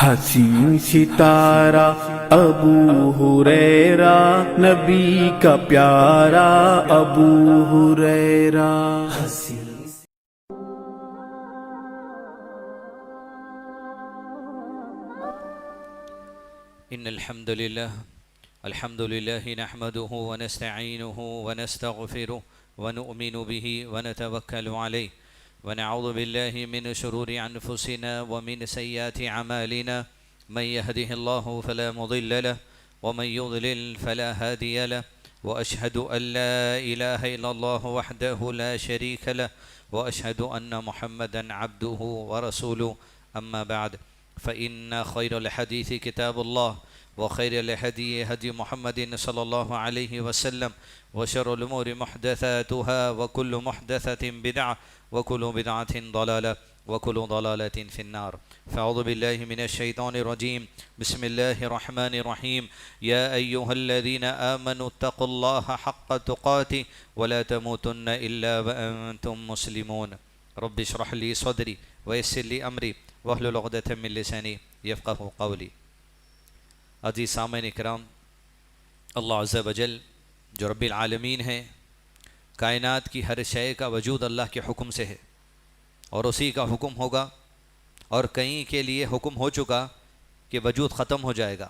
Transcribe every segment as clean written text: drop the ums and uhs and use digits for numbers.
حسین ستارہ ابو ہریرہ، نبی کا پیارا ابو ہریرہ۔ ان الحمد للہ نحمده ونستعینه ونستغفره ونؤمن به ونتوکل علیہ ونعوذ باللہ من شرور انفسنا ومن سیئات اعمالنا، من يهده الله فلا مضل له ومن يضلل فلا هادي له، واشهد ان لا اله الا الله وحده لا شريك له، واشهد ان محمدا عبده ورسوله، اما بعد فإن خير الحديث كتاب الله، وخير الهدي هدي محمد صلى الله عليه وسلم، وشر الأمور محدثاتها، وكل محدثة بدعة، وكل بدعة ضلالة، وكل ضلالة في النار۔ فأعوذ بالله من الشيطان الرجيم، بسم الله الرحمن الرحيم، يا أيها الذين آمنوا اتقوا الله حق تقاته ولا تموتن إلا وأنتم مسلمون۔ رب اشرح لي صدري ويسر لي أمري واحلل عقدة من لساني يفقهوا قولي۔ عزیز سامعین اکرام، اللہ عز و جل جو رب العالمین ہے، کائنات کی ہر شے کا وجود اللہ کے حکم سے ہے، اور اسی کا حکم ہوگا، اور کئی کے لیے حکم ہو چکا کہ وجود ختم ہو جائے گا،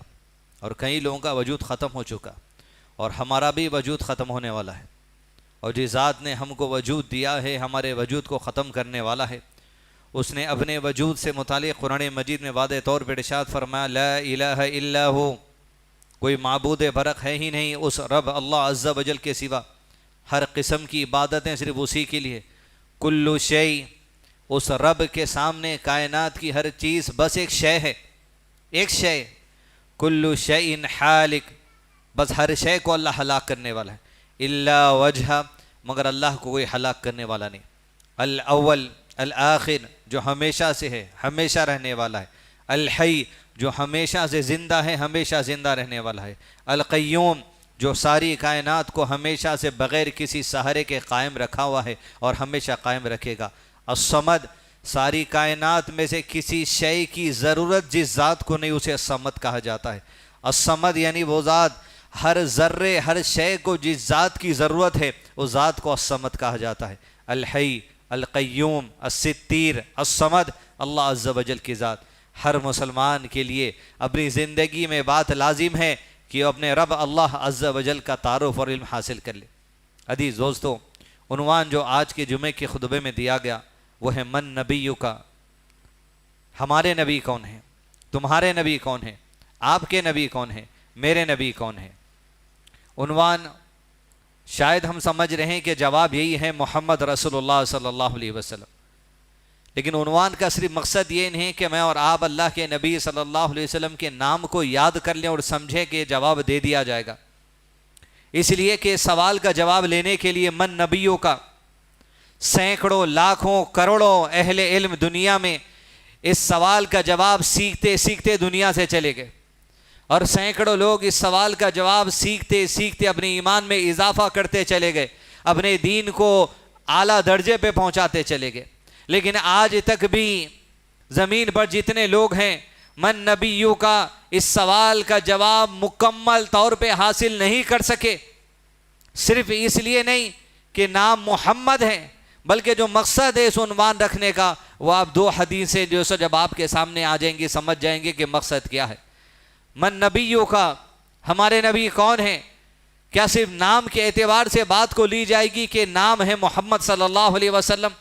اور کئی لوگوں کا وجود ختم ہو چکا، اور ہمارا بھی وجود ختم ہونے والا ہے، اور جس ذات نے ہم کو وجود دیا ہے، ہمارے وجود کو ختم کرنے والا ہے، اس نے اپنے وجود سے متعلق قرآن مجید میں واضح طور پر ارشاد فرمایا، لا الہ الا ہو، کوئی معبود برحق ہے ہی نہیں اس رب اللہ عز و جل کے سوا، ہر قسم کی عبادتیں صرف اسی کے لیے، کل شیء، اس رب کے سامنے کائنات کی ہر چیز بس ایک شے ہے، ایک شے، کل شیء حالک، بس ہر شے کو اللہ ہلاک کرنے والا ہے، الا وجہ، مگر اللہ کو کوئی ہلاک کرنے والا نہیں، الاول الآخر، جو ہمیشہ سے ہے، ہمیشہ رہنے والا ہے، الحی، جو ہمیشہ سے زندہ ہے، ہمیشہ زندہ رہنے والا ہے، القیوم، جو ساری کائنات کو ہمیشہ سے بغیر کسی سہارے کے قائم رکھا ہوا ہے اور ہمیشہ قائم رکھے گا، الصمد، ساری کائنات میں سے کسی شے کی ضرورت جس ذات کو نہیں اسے الصمد کہا جاتا ہے، الصمد یعنی وہ ذات ہر ذرے ہر شے کو جس ذات کی ضرورت ہے اس ذات کو الصمد کہا جاتا ہے، الحی، القیوم، الستیر، الصمد، اللہ عز و جل کی ذات۔ ہر مسلمان کے لیے اپنی زندگی میں بات لازم ہے کہ وہ اپنے رب اللہ عز و جل کا تعارف اور علم حاصل کر لے۔ عزیز دوستو، عنوان جو آج کے جمعے کے خطبے میں دیا گیا وہ ہے من نبیو کا، ہمارے نبی کون ہیں، تمہارے نبی کون ہیں، آپ کے نبی کون ہیں، میرے نبی کون ہیں۔ عنوان شاید ہم سمجھ رہے ہیں کہ جواب یہی ہے محمد رسول اللہ صلی اللہ علیہ وسلم، لیکن عنوان کا صرف مقصد یہ نہیں کہ میں اور آپ اللہ کے نبی صلی اللہ علیہ وسلم کے نام کو یاد کر لیں اور سمجھیں کہ جواب دے دیا جائے گا، اس لیے کہ سوال کا جواب لینے کے لیے من نبیوں کا سینکڑوں لاکھوں کروڑوں اہل علم دنیا میں اس سوال کا جواب سیکھتے سیکھتے دنیا سے چلے گئے، اور سینکڑوں لوگ اس سوال کا جواب سیکھتے سیکھتے اپنے ایمان میں اضافہ کرتے چلے گئے، اپنے دین کو اعلیٰ درجے پہ پہنچاتے چلے گئے، لیکن آج تک بھی زمین پر جتنے لوگ ہیں من نبیوں کا اس سوال کا جواب مکمل طور پہ حاصل نہیں کر سکے، صرف اس لیے نہیں کہ نام محمد ہے، بلکہ جو مقصد ہے اس عنوان رکھنے کا وہ آپ دو حدیثیں جو سو جب آپ کے سامنے آ جائیں گے سمجھ جائیں گے کہ مقصد کیا ہے۔ من نبیوں کا، ہمارے نبی کون ہیں؟ کیا صرف نام کے اعتبار سے بات کو لی جائے گی کہ نام ہے محمد صلی اللہ علیہ وسلم؟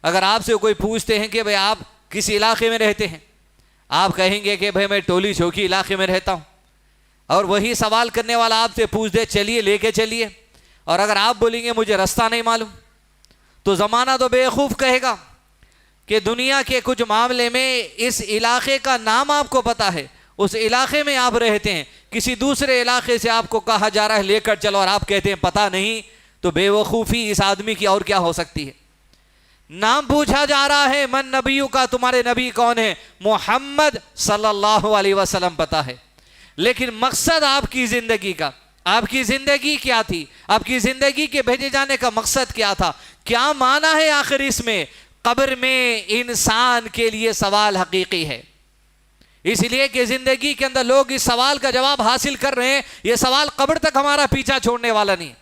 اگر آپ سے کوئی پوچھتے ہیں کہ بھئی آپ کس علاقے میں رہتے ہیں، آپ کہیں گے کہ بھئی میں ٹولی چوکی علاقے میں رہتا ہوں، اور وہی سوال کرنے والا آپ سے پوچھ دے چلیے لے کے چلیے، اور اگر آپ بولیں گے مجھے رستہ نہیں معلوم، تو زمانہ تو بے خوف کہے گا کہ دنیا کے کچھ معاملے میں اس علاقے کا نام آپ کو پتا ہے، اس علاقے میں آپ رہتے ہیں، کسی دوسرے علاقے سے آپ کو کہا جا رہا ہے لے کر چلو اور آپ کہتے ہیں پتہ نہیں، تو بے وقوفی اس آدمی کی اور کیا ہو سکتی ہے۔ نام پوچھا جا رہا ہے من نبیوں کا، تمہارے نبی کون ہے؟ محمد صلی اللہ علیہ وسلم پتا ہے، لیکن مقصد آپ کی زندگی کا، آپ کی زندگی کیا تھی؟ آپ کی زندگی کے بھیجے جانے کا مقصد کیا تھا؟ کیا معنی ہے آخر اس میں؟ قبر میں انسان کے لیے سوال حقیقی ہے، اس لیے کہ زندگی کے اندر لوگ اس سوال کا جواب حاصل کر رہے ہیں. یہ سوال قبر تک ہمارا پیچھا چھوڑنے والا نہیں.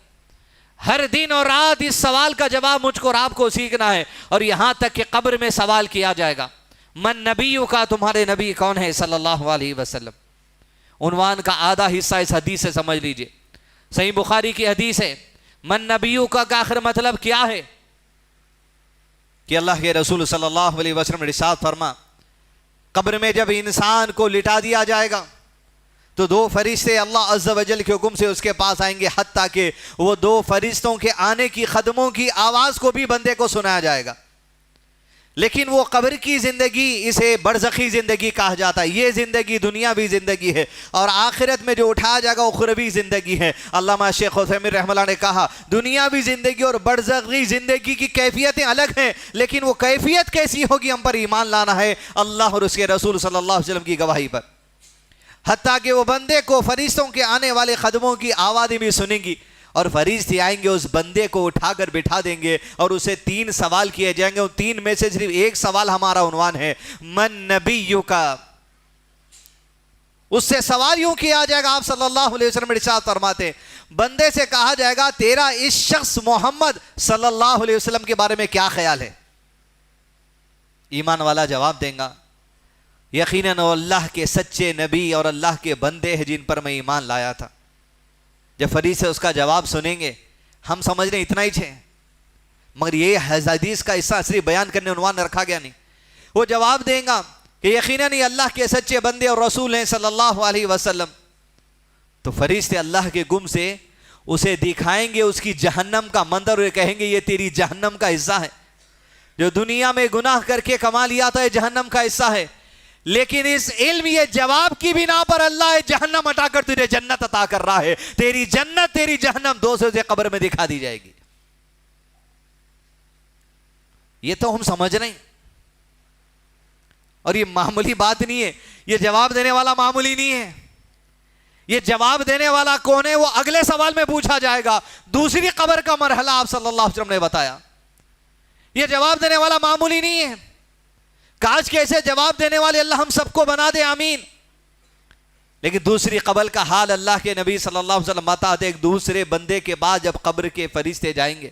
ہر دن اور رات اس سوال کا جواب مجھ کو اور آپ کو سیکھنا ہے. اور یہاں تک کہ قبر میں سوال کیا جائے گا من نبیوں کا, تمہارے نبی کون ہے صلی اللہ علیہ وسلم. عنوان کا آدھا حصہ اس حدیث سے سمجھ لیجئے. صحیح بخاری کی حدیث ہے. من نبیوں کا آخر مطلب کیا ہے کہ اللہ کے رسول صلی اللہ علیہ وسلم نے ارشاد فرما, قبر میں جب انسان کو لٹا دیا جائے گا تو دو فرشتے اللہ عز و جل کے حکم سے اس کے پاس آئیں گے, حتیٰ کہ وہ دو فرشتوں کے آنے کی قدموں کی آواز کو بھی بندے کو سنایا جائے گا. لیکن وہ قبر کی زندگی اسے برزخی زندگی کہا جاتا ہے. یہ زندگی دنیاوی زندگی ہے, اور آخرت میں جو اٹھایا جائے گا وہ اخروی زندگی ہے. علامہ شیخ عثیمین رحمہ اللہ نے کہا دنیاوی زندگی اور برزخی زندگی کی کیفیتیں الگ ہیں, لیکن وہ کیفیت کیسی ہوگی ہم پر ایمان لانا ہے اللہ اور اس کے رسول صلی اللہ علیہ وسلم کی گواہی پر. حتیٰ کہ وہ بندے کو فرشتوں کے آنے والے قدموں کی آوازیں بھی سنیں گی, اور فرشتے آئیں گے اس بندے کو اٹھا کر بٹھا دیں گے, اور اسے 3 سوال کیے جائیں گے. ان 3 میں سے صرف ایک سوال ہمارا عنوان ہے من نبیوں کا. اس سے سوال یوں کیا جائے گا, آپ صلی اللہ علیہ وسلم ارشاد فرماتے ہیں, بندے سے کہا جائے گا تیرا اس شخص محمد صلی اللہ علیہ وسلم کے بارے میں کیا خیال ہے. ایمان والا جواب دیں گا یقیناً وہ اللہ کے سچے نبی اور اللہ کے بندے ہیں جن پر میں ایمان لایا تھا. جب فرشتے اس کا جواب سنیں گے ہم سمجھ رہے ہیں اتنا ہی ہے, مگر یہ حدیث کا حصہ صرف بیان کرنے عنوان رکھا گیا نہیں. وہ جواب دیں گا کہ یقیناً یہ اللہ کے سچے بندے اور رسول ہیں صلی اللہ علیہ وسلم. تو فرشتے اللہ کے گم سے اسے دکھائیں گے اس کی جہنم کا منظر, اور کہیں گے یہ تیری جہنم کا حصہ ہے, جو دنیا میں گناہ کر کے کما لیا تھا, یہ جہنم کا حصہ ہے. لیکن اس علم یہ جواب کی بنا پر اللہ جہنم ہٹا کر تجھے جنت عطا کر رہا ہے. تیری جنت تیری جہنم دو سے قبر میں دکھا دی جائے گی. یہ تو ہم سمجھ رہے ہیں, اور یہ معمولی بات نہیں ہے. یہ جواب دینے والا معمولی نہیں ہے. یہ جواب دینے والا کون ہے وہ اگلے سوال میں پوچھا جائے گا. دوسری قبر کا مرحلہ آپ صلی اللہ علیہ وسلم نے بتایا. یہ جواب دینے والا معمولی نہیں ہے. کاش کے ایسے جواب دینے والے اللہ ہم سب کو بنا دے, آمین. لیکن دوسری قبر کا حال اللہ کے نبی صلی اللہ علیہ وسلم بتاتے. ایک دوسرے بندے کے بعد جب قبر کے فرشتے جائیں گے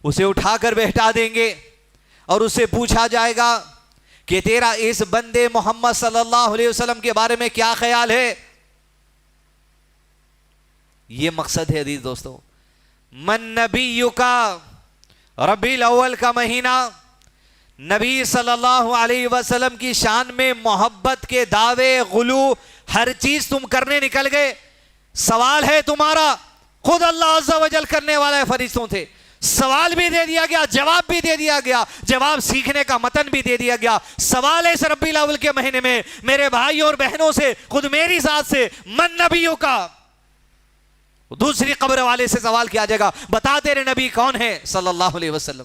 اسے اٹھا کر بیٹھا دیں گے, اور اسے پوچھا جائے گا کہ تیرا اس بندے محمد صلی اللہ علیہ وسلم کے بارے میں کیا خیال ہے. یہ مقصد ہے عزیز دوستو. من نبیوں کا, ربیع الاول کا مہینہ, نبی صلی اللہ علیہ وسلم کی شان میں محبت کے دعوے, غلو, ہر چیز تم کرنے نکل گئے. سوال ہے تمہارا, خود اللہ عز و جل کرنے والا ہے, فرشتوں تھے. سوال بھی دے دیا گیا, جواب بھی دے دیا گیا, جواب سیکھنے کا متن بھی دے دیا گیا. سوال ہے اس ربیع الاول کے مہینے میں میرے بھائیوں اور بہنوں سے, خود میری ذات سے, من نبیوں کا. دوسری قبر والے سے سوال کیا جائے گا بتا تیرے نبی کون ہے صلی اللہ علیہ وسلم.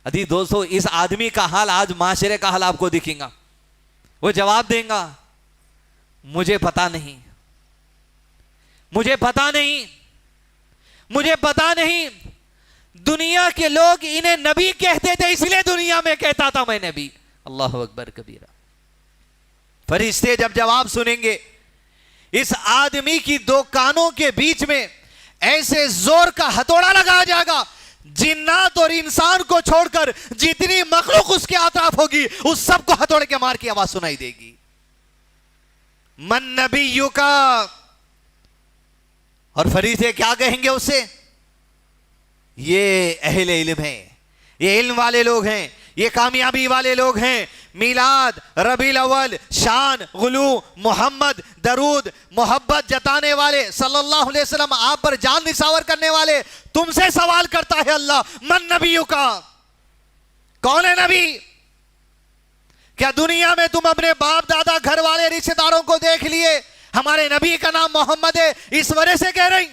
عزیز دوستو, اس آدمی کا حال آج معاشرے کا حال آپ کو دکھیں گا. وہ جواب دیں گا مجھے پتا نہیں, مجھے پتا نہیں, مجھے پتا نہیں. دنیا کے لوگ انہیں نبی کہتے تھے اس لیے دنیا میں کہتا تھا میں نبی. اللہ اکبر کبیرہ. فرشتے جب جواب سنیں گے اس آدمی کی دو کانوں کے بیچ میں ایسے زور کا ہتھوڑا لگایا جائے گا, جنات اور انسان کو چھوڑ کر جتنی مخلوق اس کے اطراف ہوگی اس سب کو ہتھوڑے کے مار کی آواز سنائی دے گی, من نبیوں کا. اور فرشتے کیا کہیں گے اس سے, یہ اہل علم ہیں, یہ علم والے لوگ ہیں, یہ کامیابی والے لوگ ہیں. میلاد, ربیع الاول, شان, غلو, محمد, درود, محبت جتانے والے صلی اللہ علیہ وسلم, آپ پر جان نثار کرنے والے. تم سے سوال کرتا ہے اللہ, من نبیوں کا, کون ہے نبی؟ کیا دنیا میں تم اپنے باپ دادا گھر والے رشتے داروں کو دیکھ لیے ہمارے نبی کا نام محمد ہے اس وجہ سے کہہ رہی,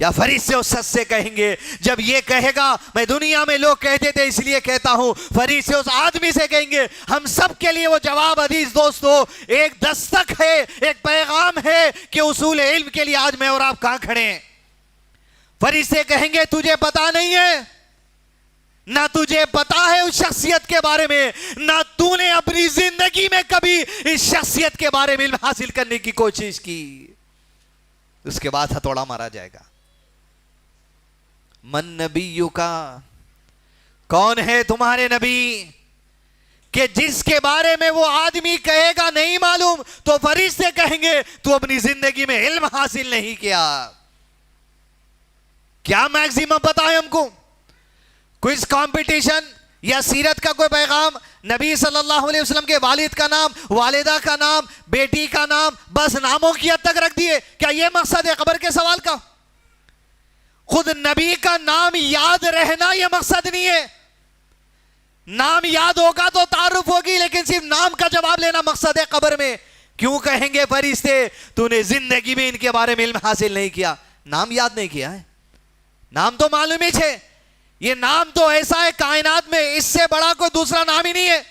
یا فرشتے اس سچ سے کہیں گے جب یہ کہے گا میں دنیا میں لوگ کہتے تھے اس لیے کہتا ہوں, فرشتے اس آدمی سے کہیں گے. ہم سب کے لیے وہ جواب عزیز دوستو ایک دستک ہے, ایک پیغام ہے کہ اصول علم کے لیے آج میں اور آپ کہاں کھڑے ہیں. فرشتے کہیں گے تجھے پتا نہیں ہے نہ تجھے پتا ہے اس شخصیت کے بارے میں، نہ تو نے اپنی زندگی میں کبھی اس شخصیت کے بارے میں علم حاصل کرنے کی کوشش کی، اس کے بعد ہتھوڑا مارا جائے گا۔ من نبیو کا، کون ہے تمہارے نبی کہ جس کے بارے میں وہ آدمی کہے گا نہیں معلوم تو فرشتے کہیں گے تو اپنی زندگی میں علم حاصل نہیں کیا۔ کیا میگزیمم پتا ہے ہم کو؟ کوئی کمپٹیشن یا سیرت کا کوئی پیغام، نبی صلی اللہ علیہ وسلم کے والد کا نام، والدہ کا نام، بیٹی کا نام، بس ناموں کی حد تک رکھ دیے؟ کیا یہ مقصد ہے قبر کے سوال کا؟ خود نبی کا نام یاد رہنا یہ مقصد نہیں ہے۔ نام یاد ہوگا تو تعارف ہوگی، لیکن صرف نام کا جواب لینا مقصد ہے قبر میں۔ کیوں کہیں گے فرشتے تو نے زندگی میں ان کے بارے میں علم حاصل نہیں کیا، نام یاد نہیں کیا ہے؟ نام تو معلوم ہی ہے، یہ نام تو ایسا ہے کائنات میں اس سے بڑا کوئی دوسرا نام ہی نہیں ہے۔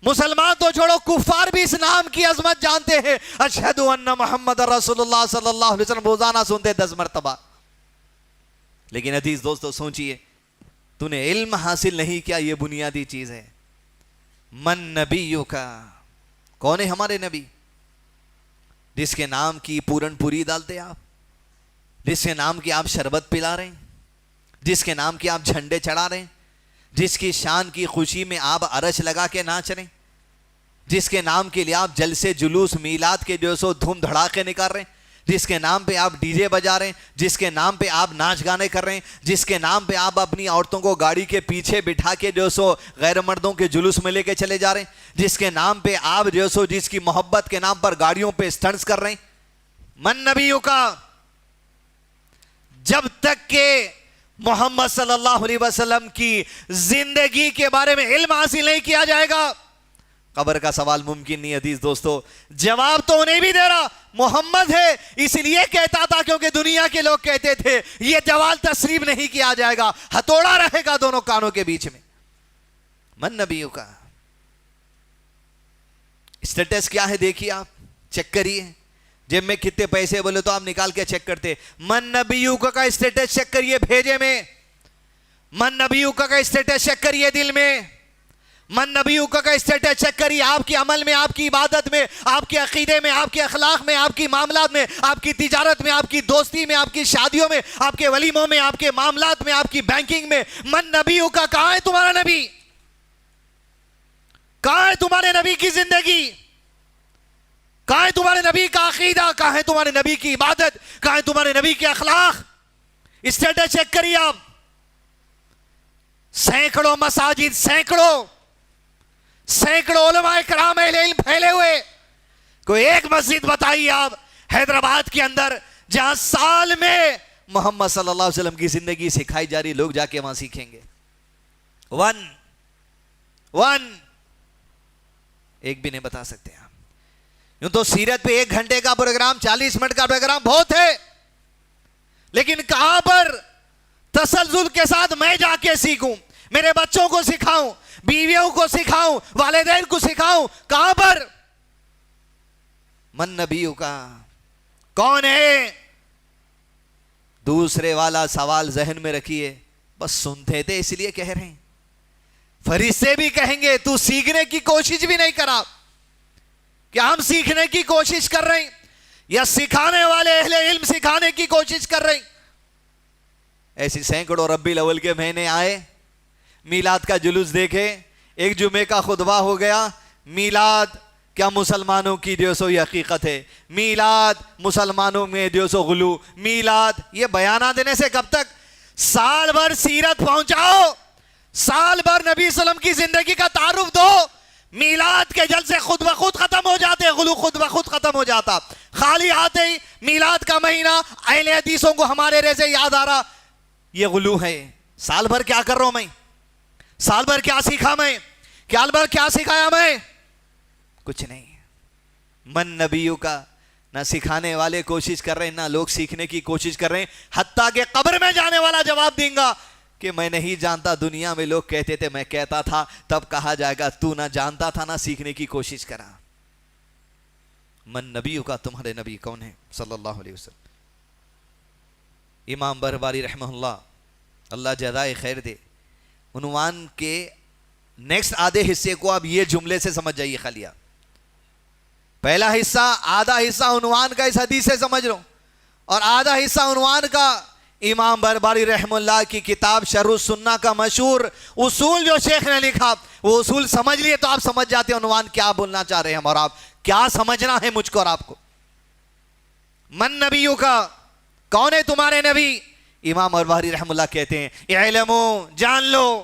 مسلمان تو چھوڑو، کفار بھی اس نام کی عظمت جانتے ہیں۔ اشہد ان محمد رسول اللہ صلی اللہ علیہ وسلم روزانہ سنتے 10 مرتبہ۔ لیکن عزیز دوستو سوچئے، تو نے علم حاصل نہیں کیا، یہ بنیادی چیز ہے۔ من نبیوں کا، کون ہے ہمارے نبی؟ جس کے نام کی پورن پوری ڈالتے آپ، جس کے نام کی آپ شربت پلا رہے ہیں، جس کے نام کی آپ جھنڈے چڑھا رہے ہیں، جس کی شان کی خوشی میں آپ عرش لگا کے ناچ رہے ہیں، جس کے نام کے لیے آپ جلسے جلوس میلاد کے جو سو دھوم دھڑاکے نکال رہے ہیں، جس کے نام پہ آپ ڈی جے بجا رہے ہیں، جس کے نام پہ آپ ناچ گانے کر رہے ہیں، جس کے نام پہ آپ اپنی عورتوں کو گاڑی کے پیچھے بٹھا کے جو سو غیر مردوں کے جلوس میں لے کے چلے جا رہے ہیں، جس کے نام پہ آپ جو سو جس کی محبت کے نام پر گاڑیوں پہ سٹنٹس کر رہے ہیں۔ من نبیوں کا، جب تک کہ محمد صلی اللہ علیہ وسلم کی زندگی کے بارے میں علم حاصل نہیں کیا جائے گا، قبر کا سوال ممکن نہیں۔ عزیز دوستو، جواب تو انہیں بھی دے رہا، محمد ہے اس لیے کہتا تھا کیونکہ دنیا کے لوگ کہتے تھے یہ جوال تسلیم نہیں کیا جائے گا، ہتھوڑا رہے گا دونوں کانوں کے بیچ میں۔ من نبیوں کا اسٹیٹس کیا ہے دیکھیے، آپ چیک کریے، جب میں کتنے پیسے بولے تو آپ نکال کے چیک کرتے۔ من نبیوں کا اسٹیٹس چیک کریے بھیجے میں، من نبیوں کا اسٹیٹس چیک کریے دل میں، من نبیوں کا اسٹیٹس چیک کریے آپ کی عمل میں، آپ کی عبادت میں، آپ کے عقیدے میں، آپ کے اخلاق میں، آپ کی معاملات میں، آپ کی تجارت میں، آپ کی دوستی میں، آپ کی شادیوں میں، آپ کے ولیموں میں، آپ کے معاملات میں، آپ کی بینکنگ میں۔ من نبیوں کا، کہاں ہے تمہارا نبی؟ کہاں ہے تمہارے نبی کی زندگی؟ کہاں ہے تمہارے نبی کا عقیدہ؟ کہاں ہے تمہارے نبی کی عبادت؟ کہاں ہے تمہارے نبی کے اخلاق؟ اسٹیٹس چیک کریے آپ۔ سینکڑوں مساجد، سینکڑوں علماء کرام اہل علم پھیلے ہوئے، کوئی ایک مسجد بتائیے آپ حیدرآباد کے اندر جہاں سال میں محمد صلی اللہ علیہ وسلم کی زندگی سکھائی جا رہی، لوگ جا کے وہاں سیکھیں گے۔ ون ایک بھی نہیں بتا سکتے آپ۔ یوں تو سیرت پہ 1 گھنٹے کا پروگرام، 40 منٹ کا پروگرام بہت ہے، لیکن کہاں پر تسلسل کے ساتھ میں جا کے سیکھوں، میرے بچوں کو سکھاؤں، بیویوں کو سکھاؤں، والدین کو سکھاؤں؟ کہاں پر؟ من نبیوں کا، کون ہے؟ دوسرے والا سوال ذہن میں رکھیے، بس سنتے تھے اس لیے کہہ رہے ہیں۔ فرشتے بھی کہیں گے تو سیکھنے کی کوشش بھی نہیں کرا، کیا ہم سیکھنے کی کوشش کر رہے ہیں یا سکھانے والے اہل علم سکھانے کی کوشش کر رہے ہیں؟ ایسی سینکڑوں ربیع الاول کے مہینے آئے، میلاد کا جلوس دیکھے، ایک جمعے کا خطبہ ہو گیا۔ میلاد کیا مسلمانوں کی جو سو یہ حقیقت ہے؟ میلاد مسلمانوں میں جو سو غلو، میلاد یہ بیانات دینے سے کب تک؟ سال بھر سیرت پہنچاؤ، سال بھر نبی صلی اللہ علیہ وسلم کی زندگی کا تعارف دو، میلاد کے جلسے خود بخود ختم ہو جاتے، غلو خود بخود ختم ہو جاتا۔ خالی آتے ہی میلاد کا مہینہ، اہل حدیثوں کو ہمارے ریزے یاد آ رہا، یہ غلو ہے۔ سال بھر کیا کر رہا ہوں میں؟ سال بھر کیا سیکھا میں؟ سال بھر کیا سکھایا میں؟ کچھ نہیں۔ من نبیوں کا، نہ سکھانے والے کوشش کر رہے ہیں، نہ لوگ سیکھنے کی کوشش کر رہے ہیں، حتیٰ کہ قبر میں جانے والا جواب دیں گا کہ میں نہیں جانتا، دنیا میں لوگ کہتے تھے میں کہتا تھا، تب کہا جائے گا تو نہ جانتا تھا نہ سیکھنے کی کوشش کرا۔ من نبیوں کا، تمہارے نبی کون ہے صلی اللہ علیہ وسلم؟ امام برباری رحمہ اللہ، اللہ جزائے خیر دے، عنوان کے نیکسٹ آدھے حصے کو آپ یہ جملے سے سمجھ جائیے خالی آپ. پہلا حصہ آدھا حصہ عنوان کا اس حدیث سے سمجھ لو, اور آدھا حصہ عنوان کا امام بربری رحم اللہ کی کتاب شرح السنہ کا مشہور اصول جو شیخ نے لکھا, وہ اصول سمجھ لیے تو آپ سمجھ جاتے ہیں عنوان کیا بولنا چاہ رہے ہیں ہم, اور آپ کیا سمجھنا ہے مجھ کو اور آپ کو. من نبیوں کا, کون ہے تمہارے نبی؟ امام بربری رحم اللہ کہتے ہیں اعلمو, جان لو,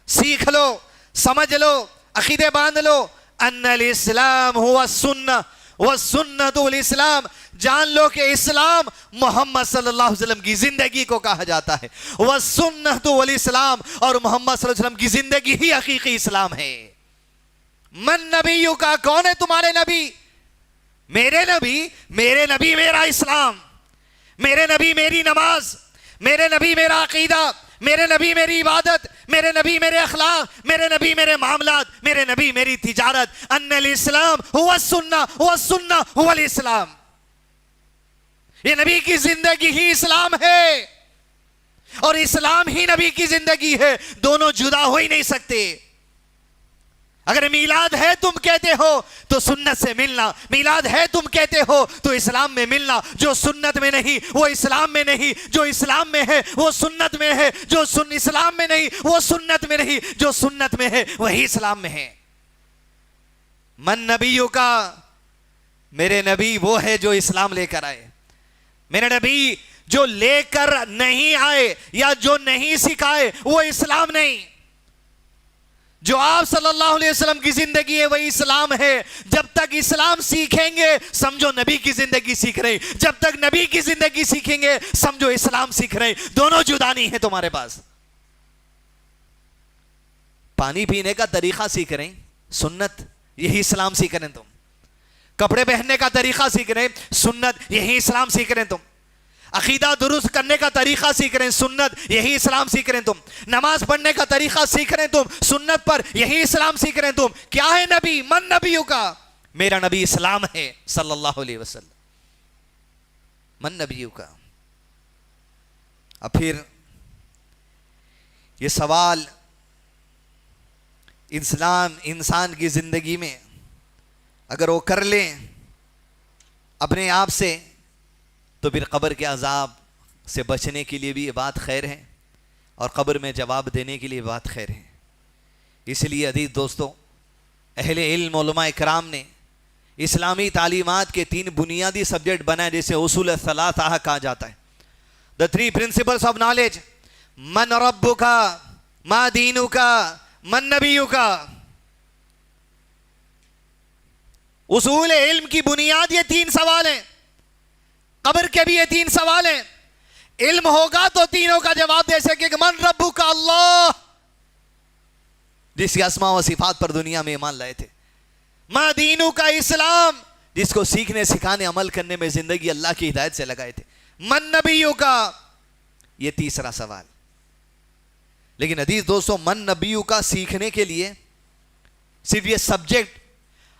سیکھ لو, سمجھ لو, عقیدے باندھ لو, ان الاسلام هو السنہ والسنۃ الاسلام, جان لو کہ اسلام محمد صلی اللہ علیہ وسلم کی زندگی کو کہا جاتا ہے, والسنۃ والاسلام, اور محمد صلی اللہ علیہ وسلم کی زندگی ہی حقیقی اسلام ہے. من نبیوں کا, کون ہے تمہارے نبی؟ میرے نبی میرا اسلام, میرے نبی میری نماز, میرے نبی میرا عقیدہ, میرے نبی میری عبادت, میرے نبی میرے اخلاق, میرے نبی میرے معاملات, میرے نبی میری تجارت. ان الاسلام هو السنہ والسنہ هو الاسلام. یہ نبی کی زندگی ہی اسلام ہے اور اسلام ہی نبی کی زندگی ہے, دونوں جدا ہو ہی نہیں سکتے. اگر میلاد ہے تم کہتے ہو تو سنت سے ملنا, میلاد ہے تم کہتے ہو تو اسلام میں ملنا. جو سنت میں نہیں وہ اسلام میں نہیں, جو اسلام میں ہے وہ سنت میں ہے, جو اسلام میں نہیں وہ سنت میں نہیں, جو سنت میں ہے وہی اسلام میں ہے. من نبیوں کا, میرے نبی وہ ہے جو اسلام لے کر آئے. میرے نبی جو لے کر نہیں آئے یا جو نہیں سکھائے وہ اسلام نہیں. جو آپ صلی اللہ علیہ وسلم کی زندگی ہے وہی اسلام ہے. جب تک اسلام سیکھیں گے سمجھو نبی کی زندگی سیکھ رہے, جب تک نبی کی زندگی سیکھیں گے سمجھو اسلام سیکھ رہے. دونوں جدا نہیں ہیں تمہارے پاس. پانی پینے کا طریقہ سیکھ رہے ہیں, سنت, یہی اسلام سیکھ رہے ہیں تم. کپڑے پہننے کا طریقہ سیکھ رہے ہیں, سنت, یہی اسلام سیکھ رہے ہیں تم. عقیدہ درست کرنے کا طریقہ سیکھ رہے ہیں, سنت, یہی اسلام سیکھ رہے ہیں تم. نماز پڑھنے کا طریقہ سیکھ رہے ہیں تم, سنت پر, یہی اسلام سیکھ رہے ہیں تم. کیا ہے نبی؟ من نبیوں کا, میرا نبی اسلام ہے صلی اللہ علیہ وسلم. من نبیوں کا. اب پھر یہ سوال انسان کی زندگی میں اگر وہ کر لیں اپنے آپ سے تو پھر قبر کے عذاب سے بچنے کے لیے بھی یہ بات خیر ہے, اور قبر میں جواب دینے کے لیے بات خیر ہے. اس لیے عزیز دوستو, اہل علم علماء اکرام نے اسلامی تعلیمات کے 3 بنیادی سبجیکٹ بنائے جسے اصول ثلاثہ کہا جاتا ہے. The 3 principles of knowledge, من ربک, ما دینک, من نبیک. اصول علم کی بنیاد یہ 3 سوال ہیں, قبر کے بھی یہ 3 سوال ہیں. علم ہوگا تو تینوں کا جواب دے سکے کہ من ربک, اللہ, جس کے اسماء و صفات پر دنیا میں ایمان لائے تھے. ما دینو کا, اسلام, جس کو سیکھنے سکھانے عمل کرنے میں زندگی اللہ کی ہدایت سے لگائے تھے. من نبیوں کا, یہ تیسرا سوال. لیکن عزیز دوستو, من نبیوں کا سیکھنے کے لیے صرف یہ سبجیکٹ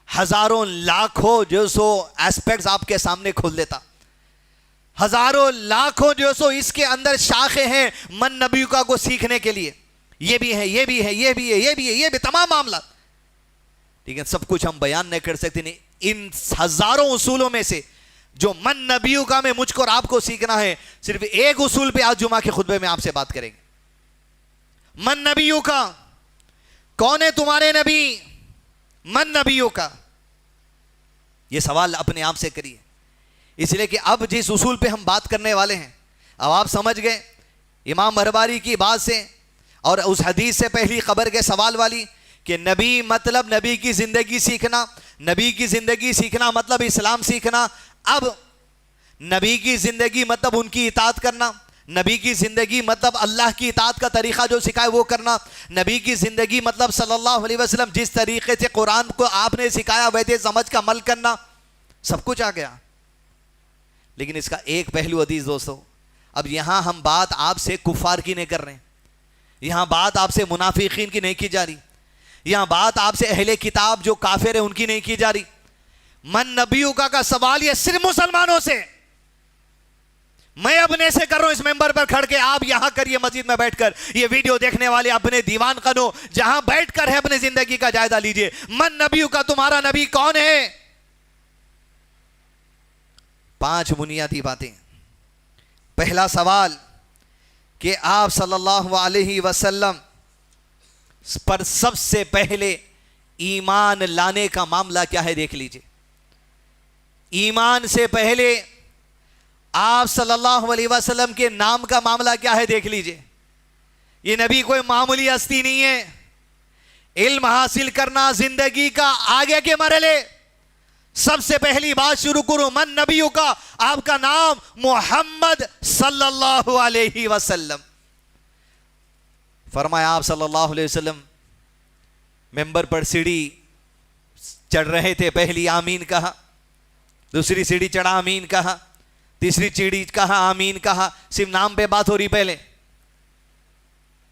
ہزاروں لاکھوں جو سو ایسپیکٹس آپ کے سامنے کھول دیتا, ہزاروں لاکھوں جو سو اس کے اندر شاخیں ہیں من نبیوں کا کو سیکھنے کے لیے. یہ بھی ہے, یہ بھی ہے, یہ بھی ہے, یہ بھی ہے, یہ بھی, تمام معاملات. لیکن سب کچھ ہم بیان نہیں کر سکتے. نہیں, ان ہزاروں اصولوں میں سے جو من نبیوں کا میں مجھ کو اور آپ کو سیکھنا ہے, صرف ایک اصول پہ آج جمعہ کے خطبے میں آپ سے بات کریں گے. من نبیوں کا, کون ہے تمہارے نبی؟ من نبیوں کا. یہ سوال اپنے آپ سے کریے, اس لیے کہ اب جس اصول پہ ہم بات کرنے والے ہیں اب آپ سمجھ گئے امام بربری کی بات سے اور اس حدیث سے پہلی خبر کے سوال والی کہ نبی مطلب نبی کی زندگی سیکھنا, نبی کی زندگی سیکھنا مطلب اسلام سیکھنا. اب نبی کی زندگی مطلب ان کی اطاعت کرنا, نبی کی زندگی مطلب اللہ کی اطاعت کا طریقہ جو سکھائے وہ کرنا, نبی کی زندگی مطلب صلی اللہ علیہ وسلم جس طریقے سے قرآن کو آپ نے سکھایا ویسے سمجھ کا عمل کرنا, سب کچھ آ گیا. لیکن اس کا ایک پہلو عزیز دوستو, اب یہاں ہم بات آپ سے کفار کی نہیں کر رہے ہیں, یہاں بات آپ سے منافقین کی نہیں کی جا رہی, یہاں بات آپ سے اہل کتاب جو کافر ہیں ان کی نہیں کی جا رہی. من نبیوں کا سوال یہ صرف مسلمانوں سے, میں اپنے سے کر رہا ہوں اس ممبر پر کھڑ کے، آپ یہاں کریے مسجد میں بیٹھ کر، یہ ویڈیو دیکھنے والے اپنے دیوان خانوں جہاں بیٹھ کر ہے اپنے زندگی کا جائزہ لیجئے. من نبیوں کا، تمہارا نبی کون ہے؟ 5 بنیادی باتیں. پہلا سوال کہ آپ صلی اللہ علیہ وسلم پر سب سے پہلے ایمان لانے کا معاملہ کیا ہے دیکھ لیجئے. ایمان سے پہلے آپ صلی اللہ علیہ وسلم کے نام کا معاملہ کیا ہے دیکھ لیجئے. یہ نبی کوئی معمولی ہستی نہیں ہے. علم حاصل کرنا زندگی کا آگے کے مرحلے. سب سے پہلی بات شروع کروں من نبیوں کا، آپ کا نام محمد صلی اللہ علیہ وسلم. فرمایا آپ صلی اللہ علیہ وسلم ممبر پر سیڑھی چڑھ رہے تھے، پہلی آمین کہا، دوسری سیڑھی چڑھا آمین کہا، تیسری سیڑھی کہا آمین کہا. صرف نام پہ بات ہو رہی. پہلے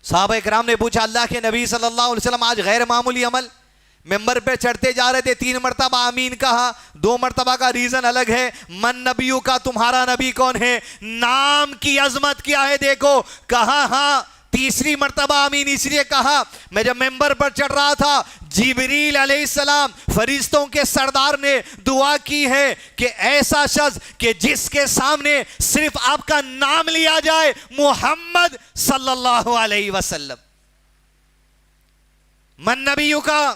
صحابہ کرام نے پوچھا اللہ کے نبی صلی اللہ علیہ وسلم آج غیر معمولی عمل، ممبر پہ چڑھتے جا رہے تھے، 3 مرتبہ آمین کہا، 2 مرتبہ کا ریزن الگ ہے. من نبیوں کا، تمہارا نبی کون ہے؟ نام کی عظمت کیا ہے دیکھو. کہا ہاں. تیسری مرتبہ آمین اس لیے کہا میں جب ممبر پر چڑھ رہا تھا جبریل علیہ السلام فرشتوں کے سردار نے دعا کی ہے کہ ایسا شخص کہ جس کے سامنے صرف آپ کا نام لیا جائے محمد صلی اللہ علیہ وسلم. من نبیوں کا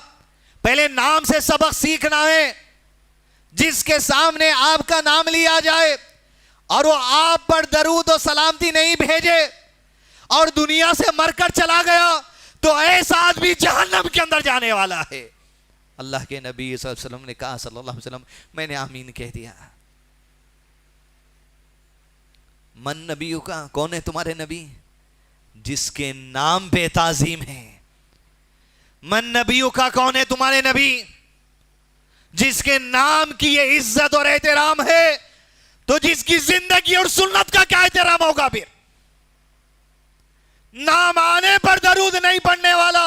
پہلے نام سے سبق سیکھنا ہے. جس کے سامنے آپ کا نام لیا جائے اور وہ آپ پر درود و سلامتی نہیں بھیجے اور دنیا سے مر کر چلا گیا تو ایسا آدمی جہنم کے اندر جانے والا ہے. اللہ کے نبی صلی اللہ علیہ وسلم نے کہا صلی اللہ علیہ وسلم میں نے آمین کہہ دیا. من نبیوں کا، کون ہے تمہارے نبی؟ جس کے نام پہ تعظیم ہے. من نبیوں کا کون ہے تمہارے نبی؟ جس کے نام کی یہ عزت اور احترام ہے تو جس کی زندگی اور سنت کا کیا احترام ہوگا پھر؟ نام آنے پر درود نہیں پڑھنے والا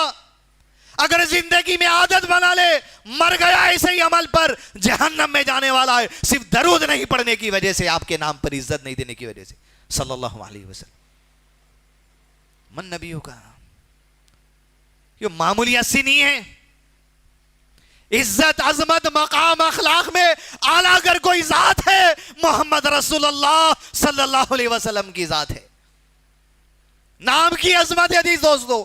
اگر زندگی میں عادت بنا لے مر گیا ایسے ہی عمل پر جہنم میں جانے والا ہے. صرف درود نہیں پڑھنے کی وجہ سے، آپ کے نام پر عزت نہیں دینے کی وجہ سے صلی اللہ علیہ وسلم. من نبیوں کا یہ معمولی ہستی نہیں ہے. عزت، عظمت، مقام، اخلاق میں اعلیٰ اگر کوئی ذات ہے محمد رسول اللہ صلی اللہ علیہ وسلم کی ذات ہے. نام کی عظمت ہے دوستو.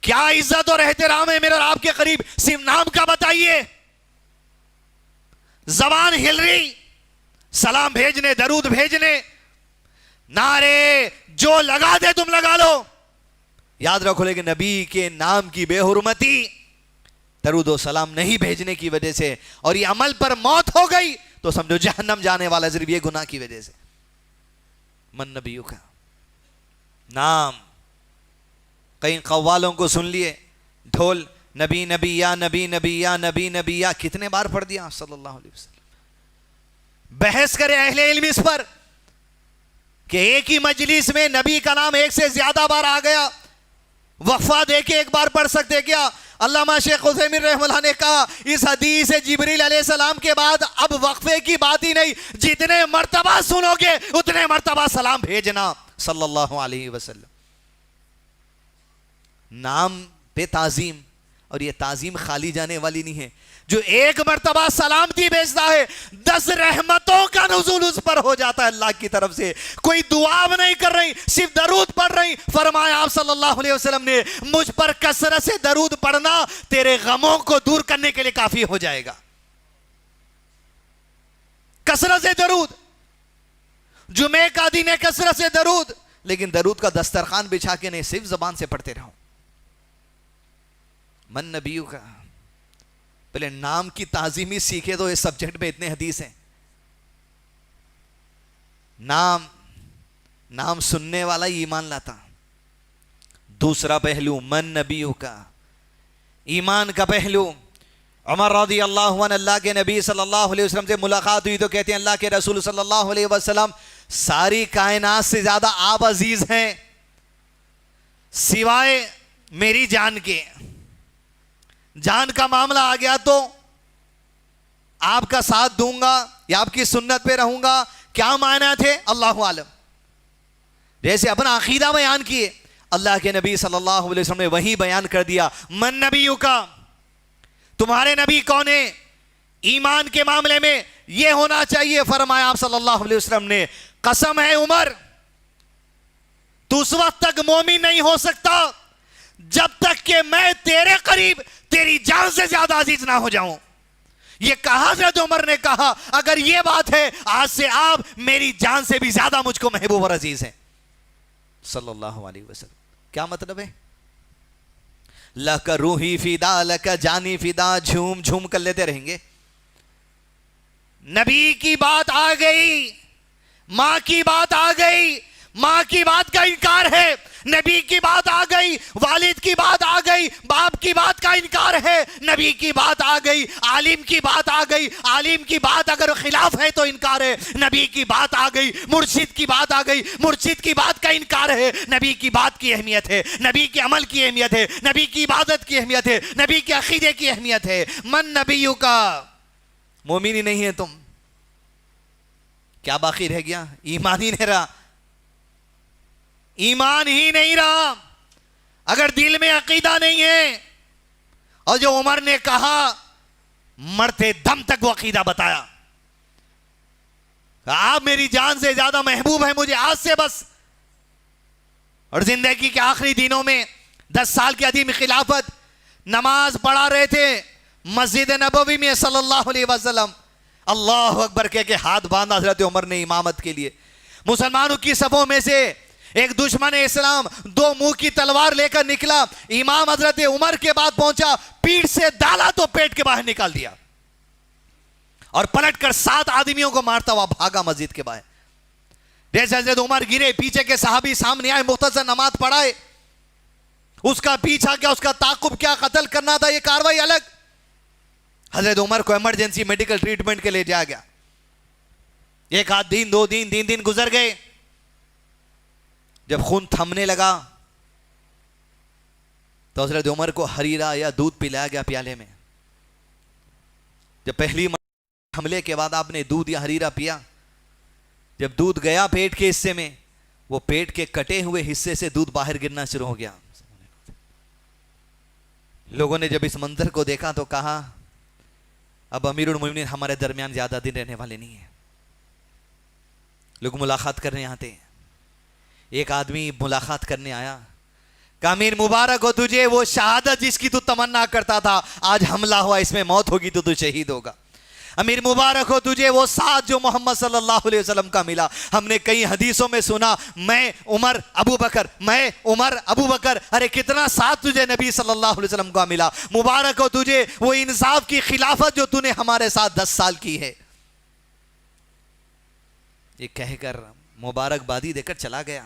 کیا عزت اور احترام ہے میرے اور آپ کے قریب صرف نام کا بتائیے. زبان ہل رہی سلام بھیجنے، درود بھیجنے، نعرے جو لگا دے تم لگا لو. یاد رکھو لیکن نبی کے نام کی بے حرمتی، درود و سلام نہیں بھیجنے کی وجہ سے اور یہ عمل پر موت ہو گئی تو سمجھو جہنم جانے والا صرف یہ گناہ کی وجہ سے. من نبیوں کا نام. کئی قوالوں کو سن لیے ڈھول نبی نبی یا نبی نبی یا نبی نبی یا کتنے بار پڑھ دیا صلی اللہ علیہ وسلم. بحث کرے اہل علم اس پر کہ ایک ہی مجلس میں نبی کا نام ایک سے زیادہ بار آ گیا، وقفہ دے کے ایک بار پڑھ سکتے کیا؟ علامہ شیخ عثیمین رحمہ اللہ نے کہا اس حدیث جبریل علیہ السلام کے بعد اب وقفے کی بات ہی نہیں، جتنے مرتبہ سنو گے اتنے مرتبہ سلام بھیجنا صلی اللہ علیہ وسلم. نام پہ تعظیم، اور یہ تعظیم خالی جانے والی نہیں ہے. جو ایک مرتبہ سلامتی بھیجتا ہے 10 رحمتوں کا نزول اس پر ہو جاتا ہے اللہ کی طرف سے. کوئی دعا نہیں کر رہی، صرف درود پڑھ رہی. فرمایا آپ صلی اللہ علیہ وسلم نے مجھ پر کثرت سے درود پڑھنا تیرے غموں کو دور کرنے کے لیے کافی ہو جائے گا. کثرت سے درود، جمعہ کا دن ہے کثرت سے درود، لیکن درود کا دسترخوان بچھا کے نہیں، صرف زبان سے پڑھتے رہو. من نبیوں کا پہلے نام کی تعظیمی سیکھے تو اس سبجیکٹ میں اتنے حدیث ہیں. نام سننے والا ہی ایمان لاتا. دوسرا پہلو من نبیوں کا ایمان کا پہلو. عمر رضی اللہ عنہ اللہ کے نبی صلی اللہ علیہ وسلم سے ملاقات ہوئی تو کہتے ہیں اللہ کے رسول صلی اللہ علیہ وسلم ساری کائنات سے زیادہ آپ عزیز ہیں سوائے میری جان کے. جان کا معاملہ آ گیا تو آپ کا ساتھ دوں گا یا آپ کی سنت پہ رہوں گا. کیا معنی تھے اللہ عالم. جیسے اپنا عقیدہ بیان کیے، اللہ کے نبی صلی اللہ علیہ وسلم نے وہی بیان کر دیا، من نبیوں کا، تمہارے نبی کون ہے؟ ایمان کے معاملے میں یہ ہونا چاہیے۔ فرمایا آپ صلی اللہ علیہ وسلم نے، قسم ہے عمر، تو اس وقت تک مومن نہیں ہو سکتا جب تک کہ میں تیرے قریب تیری جان سے زیادہ عزیز نہ ہو جاؤں۔ یہ کہا حضرت عمر نے کہا، اگر یہ بات ہے، آج سے آپ میری جان سے بھی زیادہ مجھ کو محبوب اور عزیز ہیں صلی اللہ علیہ وسلم۔ کیا مطلب ہے؟ لک روحی فدا، لک جانی فدا، جھوم جھوم کر لیتے رہیں گے۔ نبی کی بات آ گئی، ماں کی بات آ گئی، ماں کی بات کا انکار ہے، نبی کی بات آ گئی، والد کی بات آ گئی، باپ کی بات کا انکار ہے، نبی کی بات آ گئی، عالم کی بات آ گئی، عالم کی بات اگر خلاف ہے تو انکار ہے، نبی کی بات آ گئی، مرشد کی بات آ گئی، مرشد کی بات کا انکار ہے، نبی کی بات کی اہمیت ہے، نبی کے عمل کی اہمیت ہے، نبی کی عبادت کی اہمیت ہے، نبی کے عقیدے کی اہمیت ہے۔ من نبیوں کا، مومن ہی نہیں ہے تم، کیا باقی رہ گیا؟ ایمان ہی نہیں رہا، ایمان ہی نہیں رہا اگر دل میں عقیدہ نہیں ہے۔ اور جو عمر نے کہا، مرتے دم تک وہ عقیدہ بتایا، آپ میری جان سے زیادہ محبوب ہیں مجھے آج سے بس۔ اور زندگی کے آخری دنوں میں 10 سال کی عدیم خلافت، نماز پڑھا رہے تھے مسجد نبوی میں صلی اللہ علیہ وسلم، اللہ اکبر کہہ کے ہاتھ باندھا حضرت عمر نے امامت کے لیے۔ مسلمانوں کی صفوں میں سے ایک دشمن اسلام 2 منہ کی تلوار لے کر نکلا، امام حضرت عمر کے بعد پہنچا، پیٹ سے ڈالا تو پیٹ کے باہر نکال دیا، اور پلٹ کر 7 آدمیوں کو مارتا ہوا بھاگا مسجد کے باہر۔ جیسے حضرت عمر گرے، پیچھے کے صحابی سامنے آئے، مختصر نماز پڑھائے، اس کا پیچھا کیا، اس کا تعاقب کیا، قتل کرنا تھا، یہ کاروائی الگ۔ حضرت عمر کو ایمرجنسی میڈیکل ٹریٹمنٹ کے لیے جایا گیا، 1 آدھ دن، 2 دن، 3 دن گزر گئے۔ جب خون تھمنے لگا تو حضرت عمر کو حریرہ یا دودھ پلایا گیا پیالے میں۔ جب پہلی حملے کے بعد آپ نے دودھ یا حریرہ پیا، جب دودھ گیا پیٹ کے حصے میں، وہ پیٹ کے کٹے ہوئے حصے سے دودھ باہر گرنا شروع ہو گیا۔ لوگوں نے جب اس منظر کو دیکھا تو کہا، اب امیر المومنین ہمارے درمیان زیادہ دن رہنے والے نہیں ہیں۔ لوگ ملاقات کرنے آتے ہیں، ایک آدمی ملاقات کرنے آیا، کہا امیر مبارک ہو تجھے، وہ شہادت جس کی تو تمنا کرتا تھا آج حملہ ہوا، اس میں موت ہوگی تو شہید ہوگا۔ امیر مبارک ہو تجھے وہ ساتھ جو محمد صلی اللہ علیہ وسلم کا ملا، ہم نے کئی حدیثوں میں سنا، میں عمر ابو بکر، میں عمر ابو بکر، ارے کتنا ساتھ تجھے نبی صلی اللہ علیہ وسلم کا ملا، مبارک ہو تجھے وہ انصاف کی خلافت جو تو نے ہمارے ساتھ 10 سال کی ہے۔ یہ کہہ کر مبارکبادی دے کر چلا گیا۔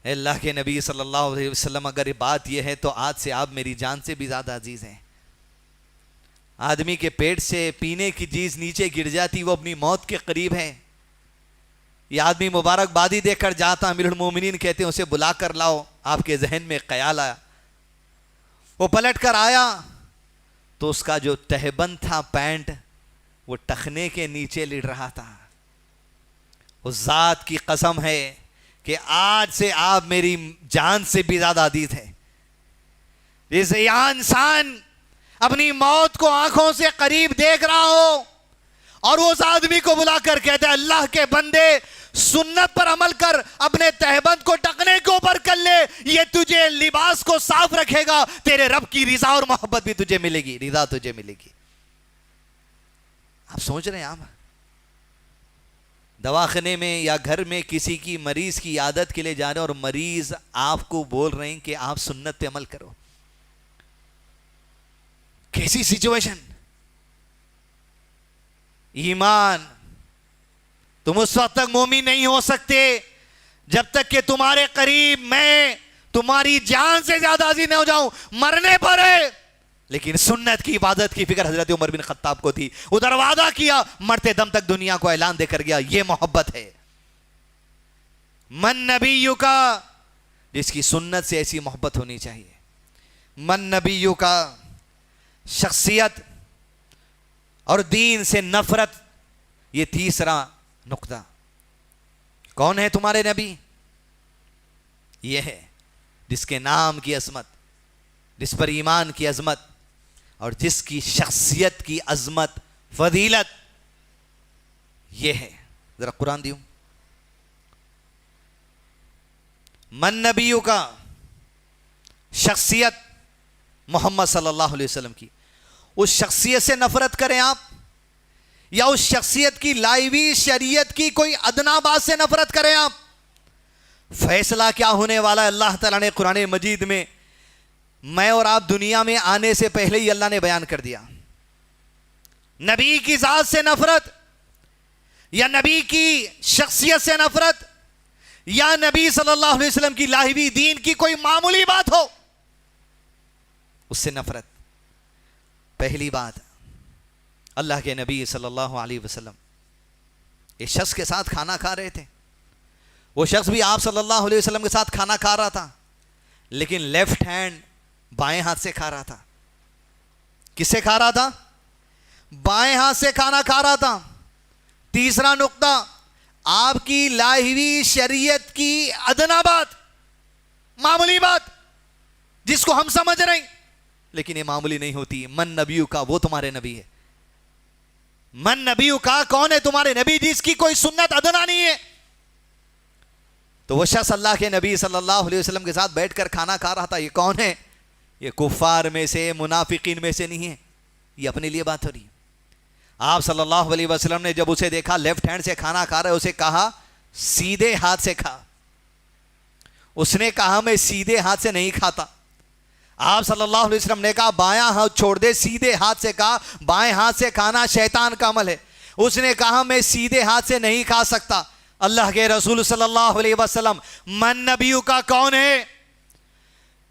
اے اللہ کے نبی صلی اللہ علیہ وسلم، اگر یہ بات یہ ہے تو آج سے آپ میری جان سے بھی زیادہ عزیز ہیں۔ آدمی کے پیٹ سے پینے کی چیز نیچے گر جاتی، وہ اپنی موت کے قریب ہے، یہ آدمی مبارکبادی دے کر جاتا، امیر المومنین کہتے ہیں اسے بلا کر لاؤ۔ آپ کے ذہن میں خیال آیا، وہ پلٹ کر آیا تو اس کا جو تہبند تھا پینٹ، وہ ٹخنے کے نیچے لڑ رہا تھا۔ اس ذات کی قسم ہے کہ آج سے آپ میری جان سے بھی زیادہ عزیز ہے۔ جیسے یہاں انسان اپنی موت کو آنکھوں سے قریب دیکھ رہا ہو اور وہ اس آدمی کو بلا کر کہتا ہے، اللہ کے بندے سنت پر عمل کر، اپنے تہبند کو ٹکنے کے اوپر کر لے، یہ تجھے لباس کو صاف رکھے گا، تیرے رب کی رضا اور محبت بھی تجھے ملے گی، رضا تجھے ملے گی۔ آپ سوچ رہے ہیں، آپ دواخانے میں یا گھر میں کسی کی مریض کی عادت کے لیے جا رہے ہیں اور مریض آپ کو بول رہے ہیں کہ آپ سنت پہ عمل کرو، کیسی سچویشن؟ ایمان، تم اس وقت تک مومن نہیں ہو سکتے جب تک کہ تمہارے قریب میں تمہاری جان سے زیادہ عزیز نہ ہو جاؤں۔ مرنے پر ہے، لیکن سنت کی عبادت کی فکر حضرت عمر بن خطاب کو تھی، ادھر وعدہ کیا، مرتے دم تک دنیا کو اعلان دے کر گیا، یہ محبت ہے۔ من نبیوں کا، جس کی سنت سے ایسی محبت ہونی چاہیے۔ من نبیوں کا، شخصیت اور دین سے نفرت، یہ تیسرا نقطہ۔ کون ہے تمہارے نبی؟ یہ ہے جس کے نام کی عظمت، جس پر ایمان کی عظمت، اور جس کی شخصیت کی عظمت فضیلت یہ ہے. ذرا قرآن دیوں. من نبیوں کا شخصیت محمد صلی اللہ علیہ وسلم کی. اس شخصیت سے نفرت کریں آپ، یا اس شخصیت کی لائی ہوئی شریعت کی کوئی ادنا بات سے نفرت کریں آپ، فیصلہ کیا ہونے والا ہے اللہ تعالیٰ نے قرآن مجید میں میں اور آپ دنیا میں آنے سے پہلے ہی اللہ نے بیان کر دیا. نبی کی ذات سے نفرت، یا نبی کی شخصیت سے نفرت، یا نبی صلی اللہ علیہ وسلم کی لائی ہوئی دین کی کوئی معمولی بات ہو اس سے نفرت. پہلی بات، اللہ کے نبی صلی اللہ علیہ وسلم ایک شخص کے ساتھ کھانا کھا رہے تھے. وہ شخص بھی آپ صلی اللہ علیہ وسلم کے ساتھ کھانا کھا رہا تھا، لیکن لیفٹ ہینڈ بائیں ہاتھ سے کھا رہا تھا. کس سے کھا رہا تھا؟ بائیں ہاتھ سے کھانا کھا رہا تھا. تیسرا نقطہ، آپ کی لائی ہوئی شریعت کی ادنا بات، معمولی بات جس کو ہم سمجھ رہے ہیں لیکن یہ معمولی نہیں ہوتی. من نبیوں کا وہ تمہارے نبی ہے. من نبیوں کا کون ہے تمہارے نبی جس کی کوئی سنت ادنا نہیں ہے. تو وہ شخص اللہ کے نبی صلی اللہ علیہ وسلم کے ساتھ بیٹھ کر کھانا کھا رہا تھا. یہ کون ہے؟ یہ کفار میں سے، منافقین میں سے نہیں ہے. یہ اپنے لیے بات ہو رہی ہے. آپ صلی اللہ علیہ وسلم نے جب اسے دیکھا لیفٹ ہینڈ سے کھانا کھا رہا ہے، اسے کہا سیدھے ہاتھ سے کھا. اس نے کہا میں سیدھے ہاتھ سے نہیں کھاتا. آپ صلی اللہ علیہ وسلم نے کہا بایاں ہاتھ چھوڑ دے، سیدھے ہاتھ سے کھا. بائیں ہاتھ سے کھانا شیطان کا عمل ہے. اس نے کہا میں سیدھے ہاتھ سے نہیں کھا سکتا. اللہ کے رسول صلی اللہ علیہ وسلم من نبیوں کا کون ہے؟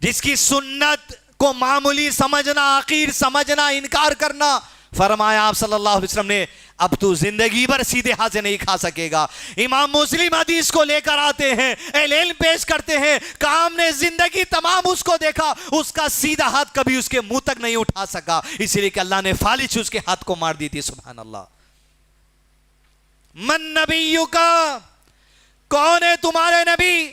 جس کی سنت کو معمولی سمجھنا، عقیر سمجھنا، انکار کرنا. فرمایا آپ صلی اللہ علیہ وسلم نے اب تو زندگی بھر سیدھے ہاتھ سے نہیں کھا سکے گا. امام مسلم حدیث کو لے کر آتے ہیں، اہل علم پیش کرتے ہیں کہ ہم نے زندگی تمام اس کو دیکھا، اس کا سیدھا ہاتھ کبھی اس کے منہ تک نہیں اٹھا سکا، اس لیے کہ اللہ نے فالج اس کے ہاتھ کو مار دی تھی. سبحان اللہ. من نبیوں کا کون ہے تمہارے نبی؟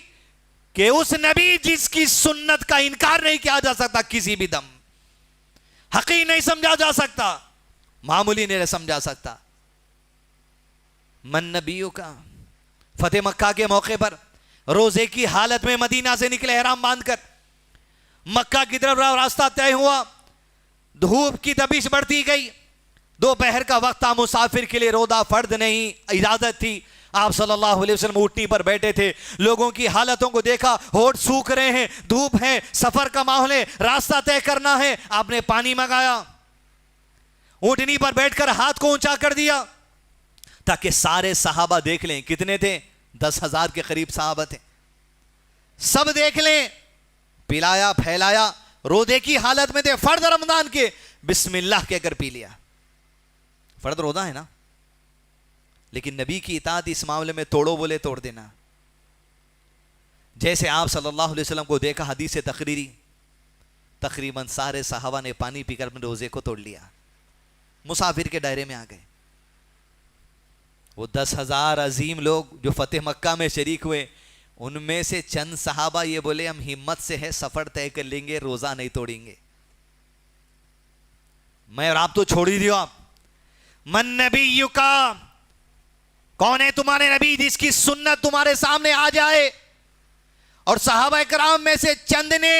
کہ اس نبی جس کی سنت کا انکار نہیں کیا جا سکتا کسی بھی دم، حقیر نہیں سمجھا جا سکتا، معمولی نہیں سمجھا سکتا. من نبیوں کا. فتح مکہ کے موقع پر روزے کی حالت میں مدینہ سے نکلے احرام باندھ کر، مکہ کی طرف راستہ طے ہوا. دھوپ کی تپش بڑھتی گئی، دوپہر کا وقت تھا، مسافر کے لیے روزہ فرض نہیں، اجازت تھی. آپ صلی اللہ علیہ وسلم اونٹنی پر بیٹھے تھے. لوگوں کی حالتوں کو دیکھا، ہونٹ سوکھ رہے ہیں، دھوپ ہے، سفر کا ماحول ہے، راستہ طے کرنا ہے. آپ نے پانی منگایا، اونٹنی پر بیٹھ کر ہاتھ کو اونچا کر دیا تاکہ سارے صحابہ دیکھ لیں. کتنے تھے؟ 10,000 کے قریب صحابہ تھے. سب دیکھ لیں. پلایا پھیلایا، روزے کی حالت میں تھے، فرض رمضان کے. بسم اللہ کہہ کر پی لیا. فرض روزہ ہے نا، لیکن نبی کی اطاعت اس معاملے میں توڑو بولے توڑ دینا. جیسے آپ صلی اللہ علیہ وسلم کو دیکھا حدیث تقریری، تقریباً سارے صحابہ نے پانی پی کر اپنے روزے کو توڑ لیا، مسافر کے دائرے میں آ گئے. وہ 10,000 عظیم لوگ جو فتح مکہ میں شریک ہوئے، ان میں سے چند صحابہ یہ بولے ہم ہمت سے ہے، سفر طے کر لیں گے، روزہ نہیں توڑیں گے. میں اور آپ تو چھوڑ ہی دیو. آپ من نبیوں کا کون ہے تمہارے نبی جس کی سنت تمہارے سامنے آ جائے؟ اور صحابہ کرام میں سے چند نے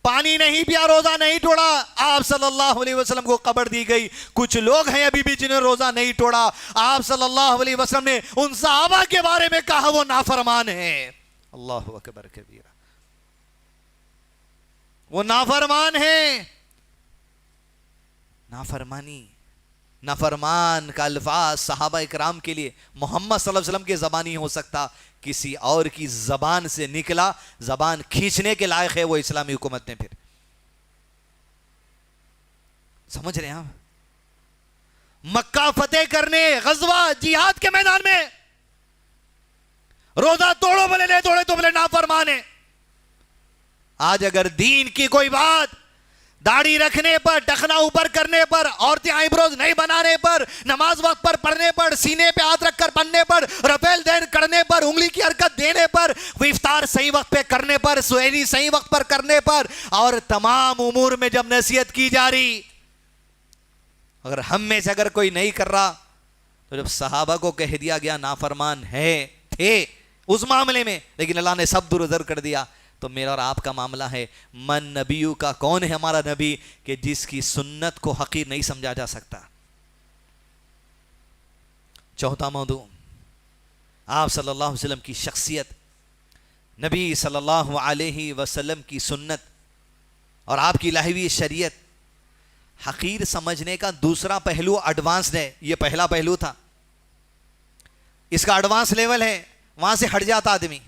پانی نہیں پیا، روزہ نہیں توڑا. آپ صلی اللہ علیہ وسلم کو خبر دی گئی کچھ لوگ ہیں ابھی بھی جنہیں روزہ نہیں توڑا. آپ صلی اللہ علیہ وسلم نے ان صحابہ کے بارے میں کہا وہ نافرمان ہیں. اللہ اکبر کبیرہ. وہ نافرمان ہیں. نافرمانی، نافرمان کا الفاظ صحابہ اکرام کے لیے محمد صلی اللہ علیہ وسلم کے زبان ہی ہو سکتا، کسی اور کی زبان سے نکلا، زبان کھینچنے کے لائق ہے وہ اسلامی حکومت نے. پھر سمجھ رہے ہیں آپ؟ مکہ فتح کرنے، غزوہ جہاد کے میدان میں روزہ توڑو بولے نہیں توڑے تو بولے نافرمان ہے. آج اگر دین کی کوئی بات داڑھی رکھنے پر، ٹخنا اوپر کرنے پر، عورتیں آئی بروز نہیں بنانے پر، نماز وقت پر پڑھنے پر، سینے پہ ہاتھ رکھ کر پڑھنے پر، رفیل دین کرنے پر، انگلی انگلی کی حرکت دینے پر، وہ افطار صحیح وقت پہ کرنے پر، سحری صحیح وقت پر کرنے پر، اور تمام امور میں جب نصیحت کی جا رہی، اگر ہم میں سے اگر کوئی نہیں کر رہا، تو جب صحابہ کو کہہ دیا گیا نافرمان تھے اس معاملے میں، لیکن اللہ نے سب درگزر کر دیا، تو میرا اور آپ کا معاملہ ہے، من نبیو کا، کون ہے ہمارا نبی کہ جس کی سنت کو حقیر نہیں سمجھا جا سکتا۔ چوتھا موضوع، آپ صلی اللہ علیہ وسلم کی شخصیت، نبی صلی اللہ علیہ وسلم کی سنت اور آپ کی لائی ہوئی شریعت حقیر سمجھنے کا دوسرا پہلو ایڈوانس ہے۔ یہ پہلا پہلو تھا، اس کا ایڈوانس لیول ہے، وہاں سے ہٹ جاتا آدمی۔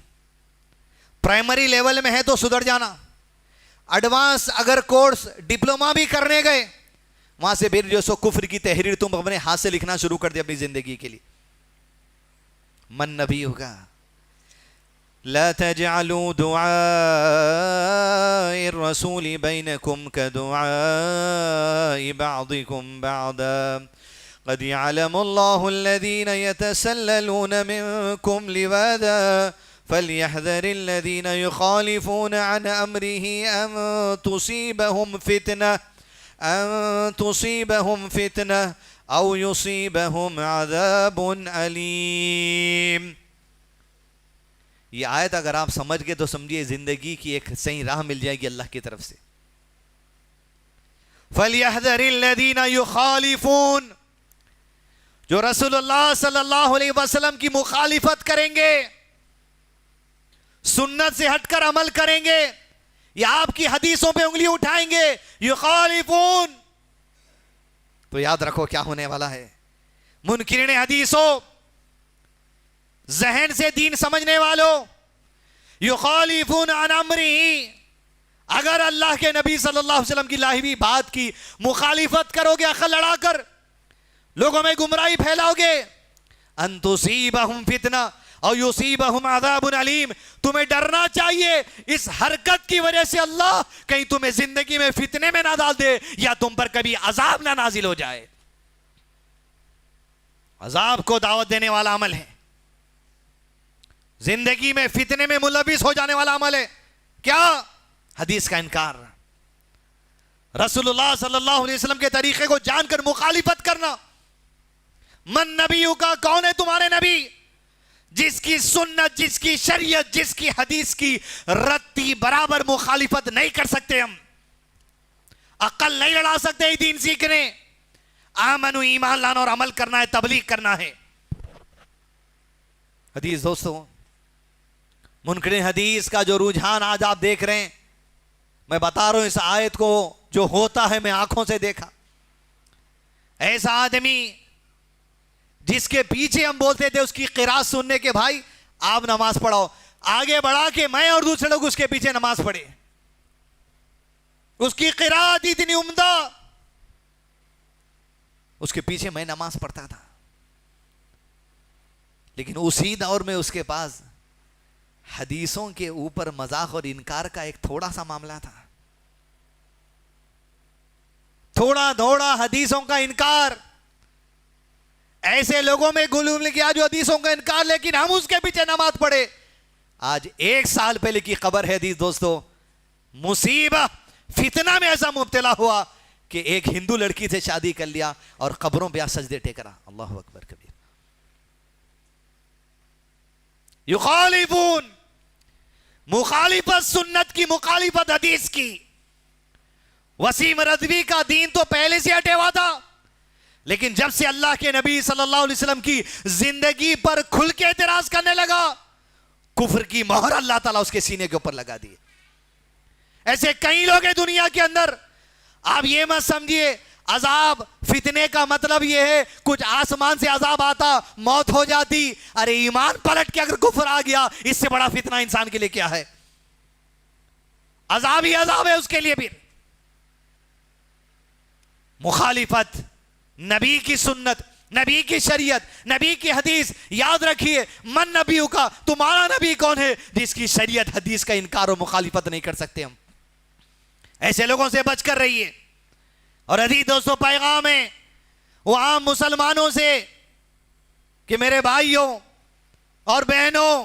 پرائمری لیول میں ہے تو سدھر جانا، ایڈوانس اگر کورس ڈپلوما بھی کرنے گئے، وہاں سے پھر جو سو کفر کی تحریر تم اپنے ہاتھ سے لکھنا شروع کر دیا اپنی زندگی کے لیے۔ من نبی ہوگا، لا تجعلوا دعاء الرسول بينكم كدعاء بعضكم بعضا قد يعلم الله الذين يتسللون منكم لواذا فليحذر الذين يخالفون عن أمره أن تصيبهم فتنة أو يصيبهم عذاب أليم۔ یہ آیت اگر آپ سمجھ گئے تو سمجھیے زندگی کی ایک صحیح راہ مل جائے گی اللہ کی طرف سے۔ فَلْيَحْذَرِ الَّذِينَ يُخَالِفُونَ، جو رسول اللہ صلی اللہ علیہ وسلم کی مخالفت کریں گے، سنت سے ہٹ کر عمل کریں گے، یا آپ کی حدیثوں پہ انگلی اٹھائیں گے، یخالفون، تو یاد رکھو کیا ہونے والا ہے۔ منکرین حدیثوں، ذہن سے دین سمجھنے والوں، یخالفون عن امرہ، اگر اللہ کے نبی صلی اللہ علیہ وسلم کی لائی ہوئی بات کی مخالفت کرو گے، عقل لڑا کر لوگوں میں گمراہی پھیلاؤ گے، ان تصیبہم فتنہ اور یصیبہم عذاب علیم، تمہیں ڈرنا چاہیے اس حرکت کی وجہ سے اللہ کہیں تمہیں زندگی میں فتنے میں نہ ڈال دے، یا تم پر کبھی عذاب نہ نازل ہو جائے۔ عذاب کو دعوت دینے والا عمل ہے، زندگی میں فتنے میں ملوث ہو جانے والا عمل ہے۔ کیا؟ حدیث کا انکار، رسول اللہ صلی اللہ علیہ وسلم کے طریقے کو جان کر مخالفت کرنا۔ من نبیوں کا، کون ہے تمہارے نبی جس کی سنت، جس کی شریعت، جس کی حدیث کی رتی برابر مخالفت نہیں کر سکتے ہم، عقل نہیں لڑا سکتے ہی دین سیکھنے، آمنو ایمان لانا اور عمل کرنا ہے، تبلیغ کرنا ہے۔ حدیث دوستو، منکرین حدیث کا جو رجحان آج آپ دیکھ رہے ہیں، میں بتا رہا ہوں اس آیت کو جو ہوتا ہے میں آنکھوں سے دیکھا۔ ایسا آدمی جس کے پیچھے ہم بولتے تھے اس کی قرات سننے کے، بھائی آپ نماز پڑھاؤ، آگے بڑھا کے میں اور دوسرے لوگ اس کے پیچھے نماز پڑھے، اس کی قرات اتنی عمدہ، اس کے پیچھے میں نماز پڑھتا تھا، لیکن اسی دور میں اس کے پاس حدیثوں کے اوپر مذاق اور انکار کا ایک تھوڑا سا معاملہ تھا، تھوڑا تھوڑا حدیثوں کا انکار۔ ایسے لوگوں میں گلوم کیا جو حدیثوں کا انکار، لیکن ہم اس کے پیچھے نماز پڑھے۔ آج 1 سال پہلے کی خبر ہے حدیث دوستو، مصیبت فتنہ میں ایسا مبتلا ہوا کہ ایک ہندو لڑکی سے شادی کر لیا اور قبروں پہ سجدے ٹیکرا۔ اللہ اکبر کبیر۔ یخالفون، مخالفت سنت کی، مخالفت حدیث کی۔ وسیم رضوی کا دین تو پہلے سے ہٹے ہوا تھا، لیکن جب سے اللہ کے نبی صلی اللہ علیہ وسلم کی زندگی پر کھل کے اعتراض کرنے لگا، کفر کی مہر اللہ تعالیٰ اس کے سینے کے اوپر لگا دی۔ ایسے کئی لوگ ہیں دنیا کے اندر، آپ یہ مت سمجھیے عذاب فتنے کا مطلب یہ ہے کچھ آسمان سے عذاب آتا موت ہو جاتی۔ ارے ایمان پلٹ کے اگر کفر آ گیا، اس سے بڑا فتنہ انسان کے لیے کیا ہے؟ عذاب ہی عذاب ہے اس کے لیے۔ پھر مخالفت نبی کی سنت، نبی کی شریعت، نبی کی حدیث، یاد رکھیے من نبیوں کا، تمہارا نبی کون ہے جس کی شریعت حدیث کا انکار و مخالفت نہیں کر سکتے ہم۔ ایسے لوگوں سے بچ کر رہیے۔ اور عزیز دوستو، پیغام ہے وہ عام مسلمانوں سے کہ میرے بھائیوں اور بہنوں،